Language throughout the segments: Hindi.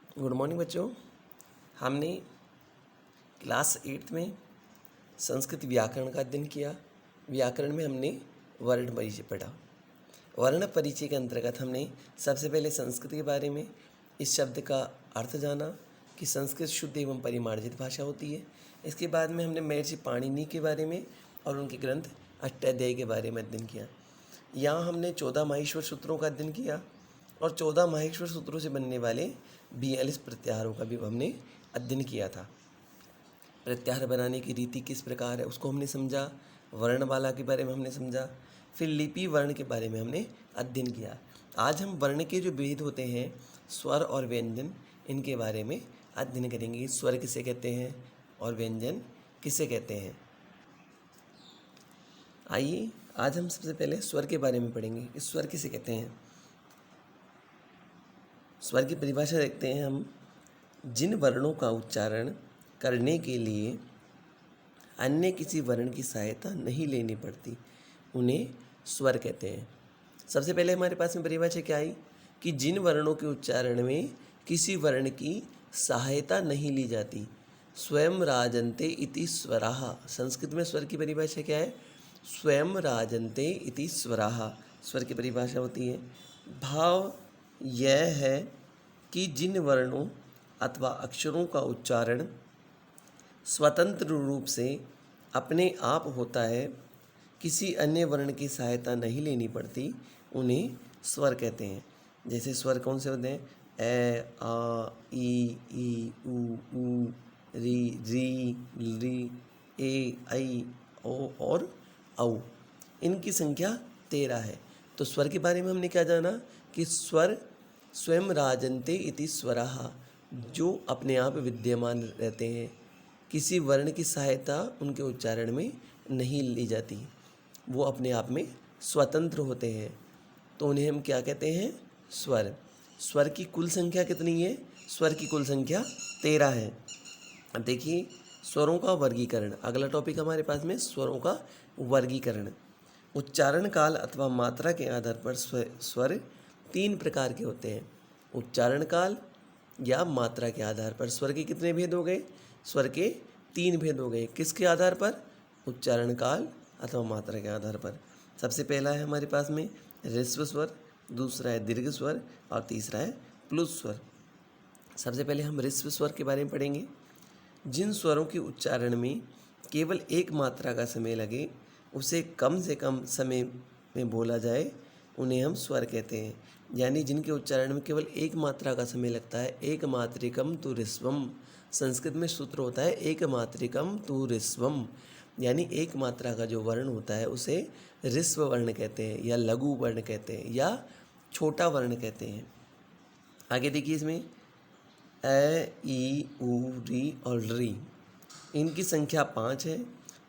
गुड मॉर्निंग बच्चों। हमने क्लास 8 में संस्कृत व्याकरण का अध्ययन किया। व्याकरण में हमने वर्ण परिचय पढ़ा। वर्ण परिचय के अंतर्गत हमने सबसे पहले संस्कृत के बारे में, इस शब्द का अर्थ जाना कि संस्कृत शुद्ध एवं परिमार्जित भाषा होती है। इसके बाद में हमने महर्षि पाणिनि के बारे में और उनके ग्रंथ अष्टाध्यायी के बारे में अध्ययन किया। यहाँ हमने 14 माहेश्वर सूत्रों का अध्ययन किया और 14 माहेश्वर सूत्रों से बनने वाले 42 प्रत्याहारों का भी हमने अध्ययन किया था। प्रत्याहार बनाने की रीति किस प्रकार है उसको हमने समझा। वर्णमाला के बारे में हमने समझा। फिर लिपि वर्ण के बारे में हमने अध्ययन किया। आज हम वर्ण के जो भेद होते हैं, स्वर और व्यंजन, इनके बारे में अध्ययन करेंगे। स्वर किसे कहते हैं और व्यंजन किसे कहते हैं। आइए आज हम सबसे पहले स्वर के बारे में पढ़ेंगे कि स्वर किसे कहते हैं। स्वर की परिभाषा देखते हैं हम। जिन वर्णों का उच्चारण करने के लिए अन्य किसी वर्ण की सहायता नहीं लेनी पड़ती, उन्हें स्वर कहते हैं। सबसे पहले हमारे पास में परिभाषा क्या आई कि जिन वर्णों के उच्चारण में किसी वर्ण की सहायता नहीं ली जाती। स्वयं राजन्ते इति स्वराः। संस्कृत में स्वर की परिभाषा क्या है? स्वयं राजन्ते इति स्वराः स्वर की परिभाषा होती है। भाव यह है कि जिन वर्णों अथवा अक्षरों का उच्चारण स्वतंत्र रूप से अपने आप होता है, किसी अन्य वर्ण की सहायता नहीं लेनी पड़ती, उन्हें स्वर कहते हैं। जैसे स्वर कौन से होते हैं? ए, आ, ई, ऊ, री, री, ए, ऐ, ओ और औ। इनकी संख्या 13 है। तो स्वर के बारे में हमने क्या जाना कि स्वर स्वयं राजन्ते इति स्वराः, जो अपने आप विद्यमान रहते हैं, किसी वर्ण की सहायता उनके उच्चारण में नहीं ली जाती, वो अपने आप में स्वतंत्र होते हैं, तो उन्हें हम क्या कहते हैं? स्वर। स्वर की कुल संख्या कितनी है? स्वर की कुल संख्या 13 है। अब देखिए स्वरों का वर्गीकरण, अगला टॉपिक हमारे पास में स्वरों का वर्गीकरण। उच्चारण काल अथवा मात्रा के आधार पर स्वर 3 प्रकार के होते हैं। उच्चारण काल या मात्रा के आधार पर स्वर के कितने भेद हो गए? स्वर के 3 भेद हो गए। किसके आधार पर? उच्चारण काल अथवा मात्रा के आधार पर। सबसे पहला है हमारे पास में ह्रस्व स्वर, दूसरा है दीर्घ स्वर और तीसरा है प्लुत स्वर। सबसे पहले हम ह्रस्व स्वर के बारे में पढ़ेंगे। जिन स्वरों के उच्चारण में केवल एक मात्रा का समय लगे, उसे कम से कम समय में बोला जाए, उन्हें हम स्वर कहते हैं। यानी जिनके उच्चारण में केवल एक मात्रा का समय लगता है, एक मात्रिकम तु ह्रस्वम। संस्कृत में सूत्र होता है एक मात्रिकम तु ह्रस्वम, यानी एक मात्रा का जो वर्ण होता है उसे ह्रस्व वर्ण कहते हैं या लघु वर्ण कहते हैं या छोटा वर्ण कहते हैं। आगे देखिए इसमें ए, ई, ऊ, री और री, इनकी संख्या 5 है।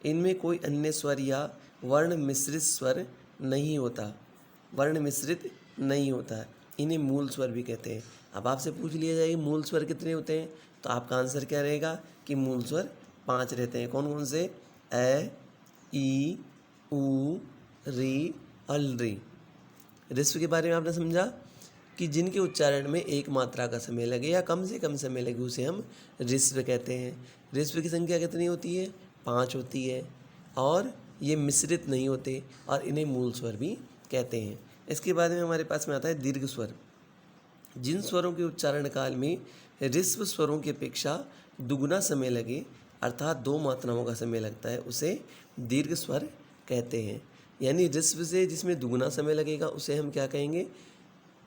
इनमें कोई अन्य स्वर या वर्ण मिश्रित स्वर नहीं होता, वर्ण मिश्रित नहीं होता। इन्हें मूल स्वर भी कहते हैं। अब आपसे पूछ लिया जाए मूल स्वर कितने होते हैं, तो आपका आंसर क्या रहेगा कि मूल स्वर 5 रहते हैं। कौन कौन से? ए, ई, ऊ, री और री। ह्रस्व के बारे में आपने समझा कि जिनके उच्चारण में एक मात्रा का समय लगे या कम से कम समय लगे, उसे हम ह्रस्व कहते हैं। ह्रस्व की संख्या कितनी होती है? 5 होती है और ये मिश्रित नहीं होते और इन्हें मूल स्वर भी कहते हैं। इसके बाद में हमारे पास में आता है दीर्घ स्वर। जिन स्वरों के उच्चारण काल में ह्रस्व स्वरों की अपेक्षा दुगुना समय लगे, अर्थात 2 मात्राओं का समय लगता है, उसे दीर्घ स्वर कहते हैं। यानी ह्रस्व से जिसमें दुगुना समय लगेगा उसे हम क्या कहेंगे?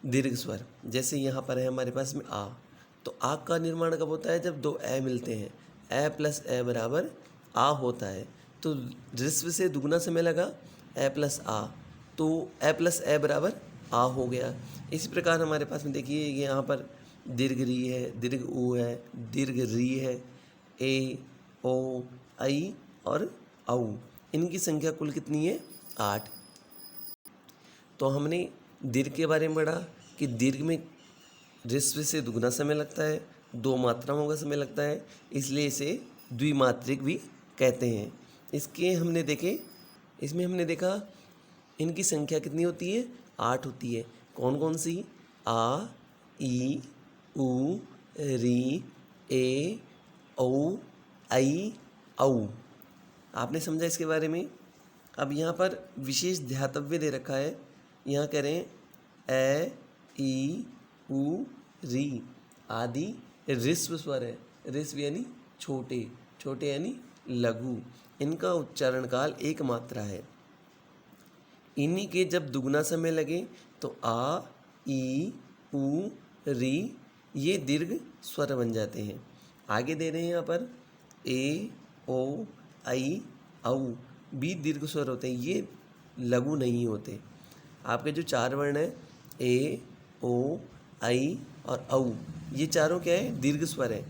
दीर्घ स्वर। जैसे यहाँ पर है हमारे पास में आ, तो आ का निर्माण कब होता है? जब 2 ए मिलते हैं, ए प्लस ए बराबर आ होता है। तो ह्रस्व से दुगुना समय लगा, ए प्लस आ, तो ए प्लस ए बराबर आ हो गया। इसी प्रकार हमारे पास में देखिए ये यहाँ पर दीर्घ री है, दीर्घ ऊ है, दीर्घ री है, ए, ओ, आई और औ। इनकी संख्या कुल कितनी है? 8। तो हमने दीर्घ के बारे में पढ़ा कि दीर्घ में ह्रस्व से दुगुना समय लगता है, 2 मात्राओं का समय लगता है, इसलिए इसे द्विमात्रिक भी कहते हैं। इसमें हमने देखा इनकी संख्या कितनी होती है? 8 होती है। कौन कौन सी? आ, ई, ऊ, री, ए, औ, आई, औ। आपने समझा इसके बारे में। अब यहाँ पर विशेष ध्यातव्य दे रखा है। यहाँ कह रहे हैं ए, ई, उ, री आदि ऋस्व स्वर है। ऋस्व यानी छोटे, छोटे यानी लघु। इनका उच्चारण काल एक मात्रा है। इन्हीं के जब दुगना समय लगे तो आ, ई, उ, री ये दीर्घ स्वर बन जाते हैं। आगे दे रहे हैं यहाँ पर ए, ओ, आई, औ भी दीर्घ स्वर होते हैं, ये लघु नहीं होते। आपके जो चार वर्ण हैं ए, ओ, आई और औ, ये चारों क्या है? दीर्घ स्वर है।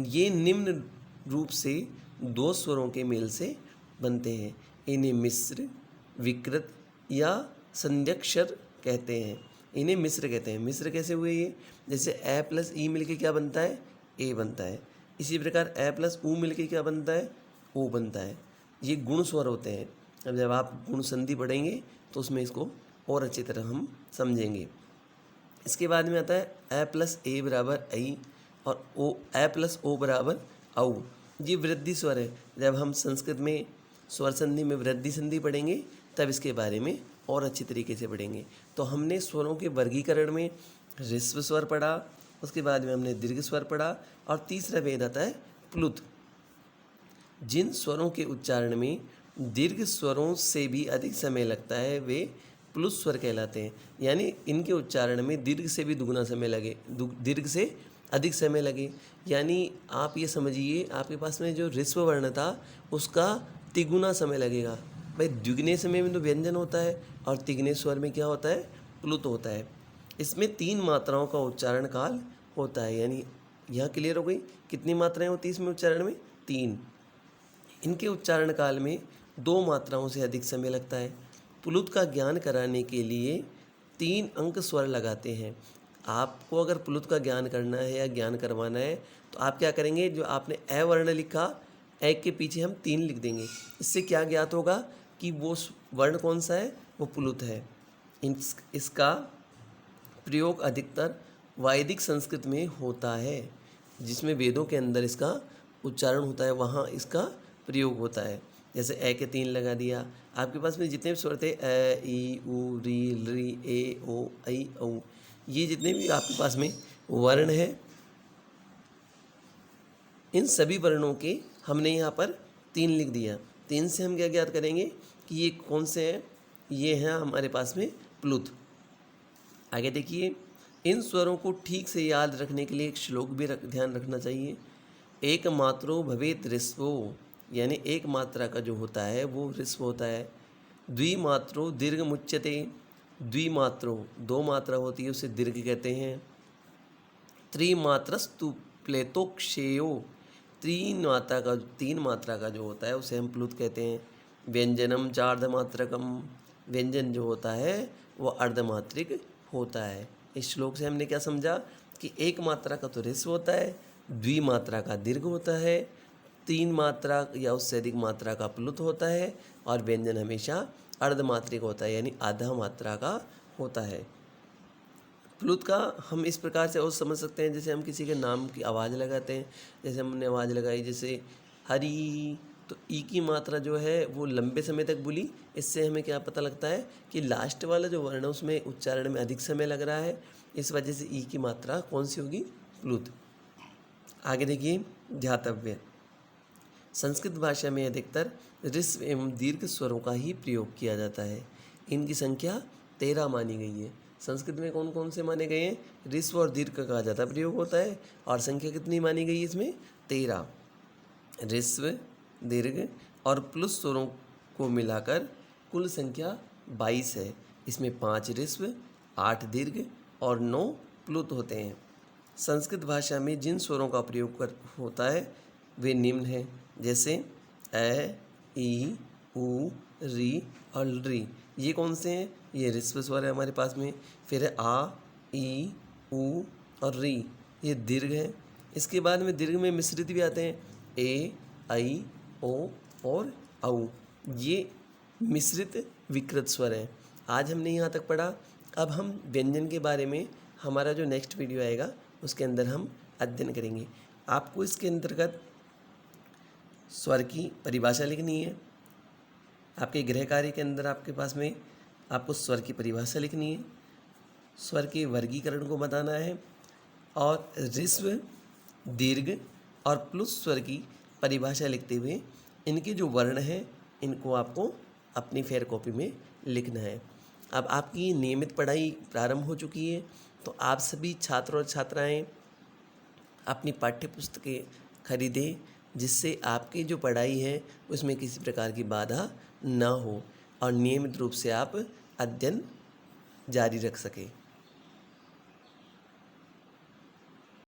ये निम्न रूप से दो स्वरों के मेल से बनते हैं। इन्हें मिश्र, विकृत या संध्यक्षर कहते हैं। इन्हें मिश्र कहते हैं। मिश्र कैसे हुए ये? जैसे ए प्लस ई मिलके क्या बनता है? ए बनता है। इसी प्रकार ए प्लस उ मिलके क्या बनता है? ओ बनता है। ये गुण स्वर होते हैं। अब जब आप गुण संधि पढ़ेंगे तो उसमें इसको और अच्छी तरह हम समझेंगे। इसके बाद में आता है ए प्लस ए बराबर आई और ओ ए प्लस ओ बराबर औ। ये वृद्धि स्वर है। जब हम संस्कृत में स्वर संधि में वृद्धि संधि पढ़ेंगे तब इसके बारे में और अच्छी तरीके से पढ़ेंगे। तो हमने स्वरों के वर्गीकरण में ह्रस्व स्वर पढ़ा, उसके बाद में हमने दीर्घ स्वर पढ़ा और तीसरा भेद आता है प्लुत। जिन स्वरों के उच्चारण में दीर्घ स्वरों से भी अधिक समय लगता है वे प्लुत स्वर कहलाते हैं। यानी इनके उच्चारण में दीर्घ से भी दुगना समय लगे, दीर्घ से अधिक समय लगे। यानी आप ये समझिए आपके पास में जो ह्रस्व वर्ण था उसका तिगुना समय लगेगा। भाई द्विगुने समय में तो व्यंजन होता है और तिगुने स्वर में क्या होता है? प्लुत होता है। इसमें 3 मात्राओं का उच्चारण काल होता है। यानी यहाँ क्लियर हो गई कितनी मात्राएं होती है इसमें उच्चारण में? 3। इनके उच्चारण काल में 2 मात्राओं से अधिक समय लगता है। प्लुत का ज्ञान कराने के लिए 3 अंक स्वर लगाते हैं। आपको अगर प्लुत का ज्ञान करना है या ज्ञान करवाना है तो आप क्या करेंगे? जो आपने ए वर्ण लिखा, ए के पीछे हम 3 लिख देंगे। इससे क्या ज्ञात होगा कि वो वर्ण कौन सा है? वो प्लुत है। इसका प्रयोग अधिकतर वैदिक संस्कृत में होता है, जिसमें वेदों के अंदर इसका उच्चारण होता है, वहाँ इसका प्रयोग होता है। जैसे ए के 3 लगा दिया। आपके पास में जितने भी स्वर थे ए, ई, उ, री, ए, ओ, आई, औ, ये जितने भी आपके पास में वर्ण हैं, इन सभी वर्णों के हमने यहाँ पर 3 लिख दिया। 3 से हम क्या ज्ञात करेंगे कि ये कौन से हैं? ये हैं हमारे पास में प्लुत। आगे देखिए, इन स्वरों को ठीक से याद रखने के लिए एक श्लोक भी ध्यान रखना चाहिए। एक मात्रो भवेत ह्रस्वो, यानी एक मात्रा का जो होता है वो ह्रस्व होता है। द्विमात्रो दीर्घ मुच्यते, द्विमात्रो 2 मात्रा होती है उसे दीर्घ कहते हैं। त्रिमात्रस्तु प्लेतोक्षेयो, 3 मात्रा का जो होता है उसे हम प्लुत कहते हैं। व्यंजनम च अर्धमात्रकम, व्यंजन जो होता है वो अर्धमात्रिक होता है। इस श्लोक से हमने क्या समझा कि एक मात्रा का तो ह्रस्व होता है, द्विमात्रा का दीर्घ होता है, 3 मात्रा या उससे अधिक मात्रा का प्लुत होता है और व्यंजन हमेशा अर्धमात्रिक होता है, यानी आधा मात्रा का होता है। प्लुत का हम इस प्रकार से और समझ सकते हैं, जैसे हम किसी के नाम की आवाज़ लगाते हैं। जैसे हमने आवाज़ लगाई जैसे हरी, तो ई की मात्रा जो है वो लंबे समय तक बोली। इससे हमें क्या पता लगता है कि लास्ट वाला जो वर्ण है उसमें उच्चारण में अधिक समय लग रहा है। इस वजह से ई की मात्रा कौन सी होगी? प्लुत। आगे देखिए ध्यातव्य। संस्कृत भाषा में अधिकतर ह्रस्व एवं दीर्घ स्वरों का ही प्रयोग किया जाता है। इनकी संख्या 13 मानी गई है। संस्कृत में कौन कौन से माने गए हैं? ह्रस्व और दीर्घ का ज़्यादा प्रयोग होता है और संख्या कितनी मानी गई है इसमें? 13। ह्रस्व, दीर्घ और प्लुत स्वरों को मिलाकर कुल संख्या 22 है। इसमें 5 ह्रस्व, 8 दीर्घ और 9 प्लुत होते हैं। संस्कृत भाषा में जिन स्वरों का प्रयोग होता है वे निम्न हैं, जैसे ए, ई, उ, री और री। ये कौन से हैं? ये ह्रस्व स्वर है हमारे पास में। फिर है आ, ई, उ और री, ये दीर्घ है। इसके बाद में दीर्घ में मिश्रित भी आते हैं, ए, आई, ओ और औ। ये मिश्रित विकृत स्वर हैं। आज हमने यहाँ तक पढ़ा। अब हम व्यंजन के बारे में हमारा जो नेक्स्ट वीडियो आएगा उसके अंदर हम अध्ययन करेंगे। आपको इसके अंतर्गत स्वर की परिभाषा लिखनी है। आपके गृह कार्य के अंदर आपके पास में आपको स्वर की परिभाषा लिखनी है, स्वर के वर्गीकरण को बताना है और ह्रस्व, दीर्घ और प्लुस स्वर की परिभाषा लिखते हुए इनके जो वर्ण हैं इनको आपको अपनी फेयर कॉपी में लिखना है। अब आपकी नियमित पढ़ाई प्रारंभ हो चुकी है, तो आप सभी छात्र और छात्राएं अपनी पाठ्य पुस्तकें खरीदें, जिससे आपकी जो पढ़ाई है उसमें किसी प्रकार की बाधा ना हो और नियमित रूप से आप अध्ययन जारी रख सकें।